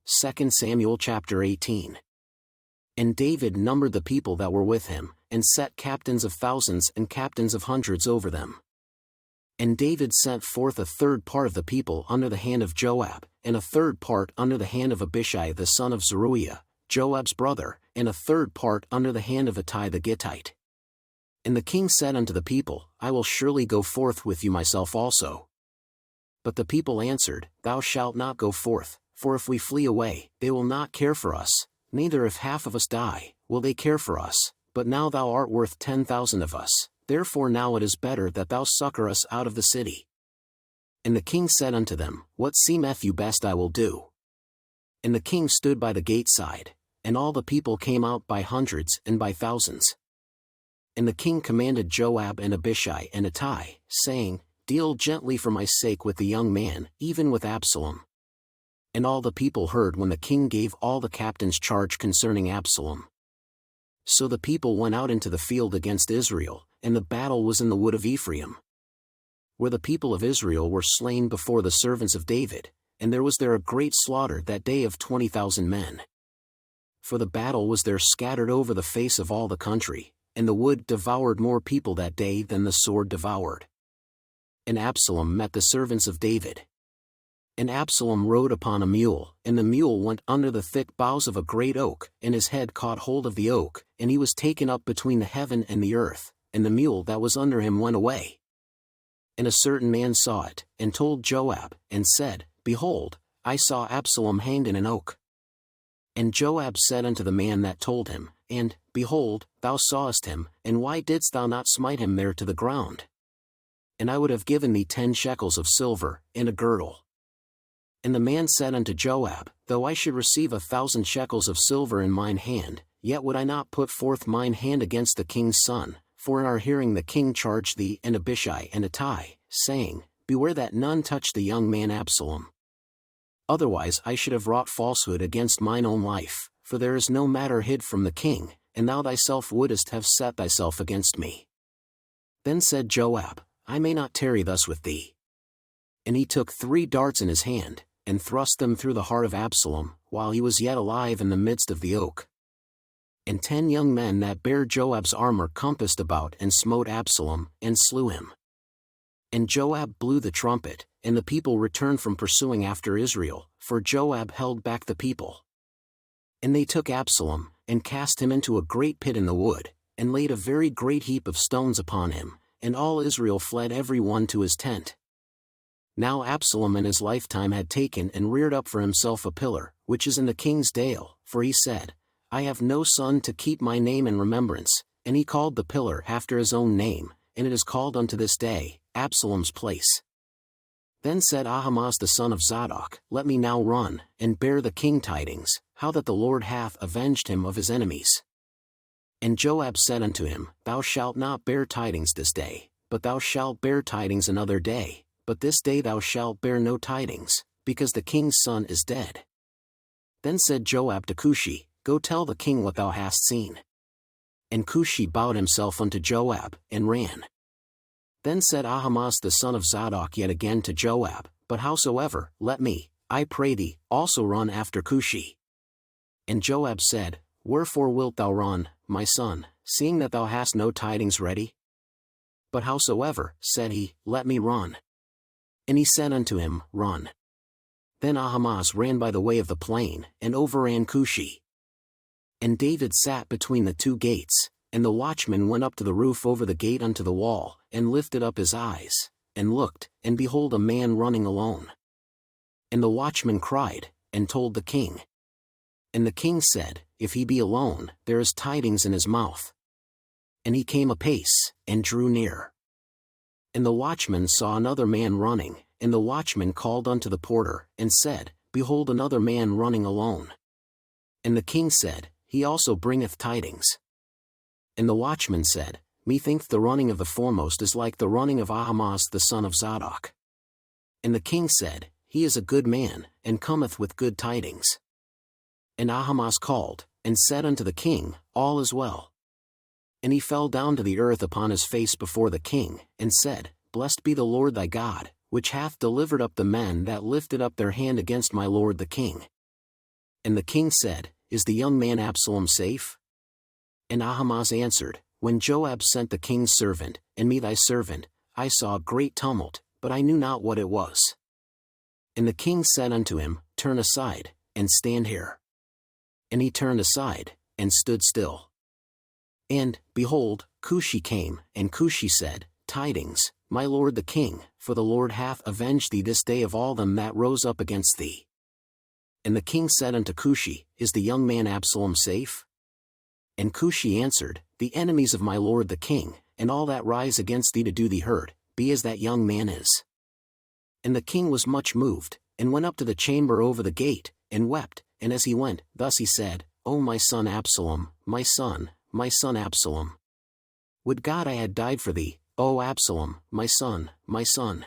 2 Samuel chapter 18. And David numbered the people that were with him, and set captains of thousands and captains of hundreds over them. And David sent forth a third part of the people under the hand of Joab, and a third part under the hand of Abishai the son of Zeruiah, Joab's brother, and a third part under the hand of Ittai the Gittite. And the king said unto the people, I will surely go forth with you myself also. But the people answered, Thou shalt not go forth, for if we flee away, they will not care for us, neither if half of us die, will they care for us, but now thou art worth 10,000 of us, therefore now it is better that thou succor us out of the city. And the king said unto them, What seemeth you best I will do. And the king stood by the gate side, and all the people came out by hundreds and by thousands. And the king commanded Joab and Abishai and Ittai, saying, Deal gently for my sake with the young man, even with Absalom. And all the people heard when the king gave all the captains charge concerning Absalom. So the people went out into the field against Israel, and the battle was in the wood of Ephraim, where the people of Israel were slain before the servants of David, and there was there a great slaughter that day of 20,000 men. For the battle was there scattered over the face of all the country, and the wood devoured more people that day than the sword devoured. And Absalom met the servants of David. And Absalom rode upon a mule, and the mule went under the thick boughs of a great oak, and his head caught hold of the oak, and he was taken up between the heaven and the earth, and the mule that was under him went away. And a certain man saw it, and told Joab, and said, Behold, I saw Absalom hanged in an oak. And Joab said unto the man that told him, And, behold, thou sawest him, and why didst thou not smite him there to the ground? And I would have given thee 10 shekels of silver, and a girdle. And the man said unto Joab, Though I should receive 1,000 shekels of silver in mine hand, yet would I not put forth mine hand against the king's son, for in our hearing the king charged thee and Abishai and Ittai, saying, Beware that none touch the young man Absalom. Otherwise I should have wrought falsehood against mine own life, for there is no matter hid from the king, and thou thyself wouldest have set thyself against me. Then said Joab, I may not tarry thus with thee. And he took 3 darts in his hand, and thrust them through the heart of Absalom, while he was yet alive in the midst of the oak. And 10 young men that bare Joab's armor compassed about and smote Absalom, and slew him. And Joab blew the trumpet, and the people returned from pursuing after Israel, for Joab held back the people. And they took Absalom, and cast him into a great pit in the wood, and laid a very great heap of stones upon him, and all Israel fled every one to his tent. Now Absalom in his lifetime had taken and reared up for himself a pillar, which is in the king's dale, for he said, I have no son to keep my name in remembrance, and he called the pillar after his own name, and it is called unto this day, Absalom's place. Then said Ahimaaz the son of Zadok, Let me now run, and bear the king tidings, how that the Lord hath avenged him of his enemies. And Joab said unto him, Thou shalt not bear tidings this day, but thou shalt bear tidings another day, but this day thou shalt bear no tidings, because the king's son is dead. Then said Joab to Cushi, Go tell the king what thou hast seen. And Cushi bowed himself unto Joab, and ran. Then said Ahimaaz the son of Zadok yet again to Joab, But howsoever, let me, I pray thee, also run after Cushi. And Joab said, Wherefore wilt thou run, my son, seeing that thou hast no tidings ready? But howsoever, said he, let me run. And he said unto him, Run. Then Ahimaaz ran by the way of the plain, and overran Cushi. And David sat between the 2 gates, and the watchman went up to the roof over the gate unto the wall, and lifted up his eyes, and looked, and behold a man running alone. And the watchman cried, and told the king. And the king said, If he be alone, there is tidings in his mouth. And he came apace, and drew near. And the watchman saw another man running, and the watchman called unto the porter, and said, Behold another man running alone. And the king said, He also bringeth tidings. And the watchman said, Methinks the running of the foremost is like the running of Ahimaaz the son of Zadok. And the king said, He is a good man, and cometh with good tidings. And Ahimaaz called, and said unto the king, All is well. And he fell down to the earth upon his face before the king, and said, Blessed be the Lord thy God, which hath delivered up the men that lifted up their hand against my lord the king. And the king said, Is the young man Absalom safe? And Ahimaaz answered, When Joab sent the king's servant, and me thy servant, I saw a great tumult, but I knew not what it was. And the king said unto him, Turn aside, and stand here. And he turned aside, and stood still. And, behold, Cushi came, and Cushi said, Tidings, my lord the king, for the Lord hath avenged thee this day of all them that rose up against thee. And the king said unto Cushi, Is the young man Absalom safe? And Cushi answered, The enemies of my lord the king, and all that rise against thee to do thee hurt, be as that young man is. And the king was much moved, and went up to the chamber over the gate, and wept, and as he went, thus he said, O my son Absalom, my son Absalom. Would God I had died for thee, O Absalom, my son, my son.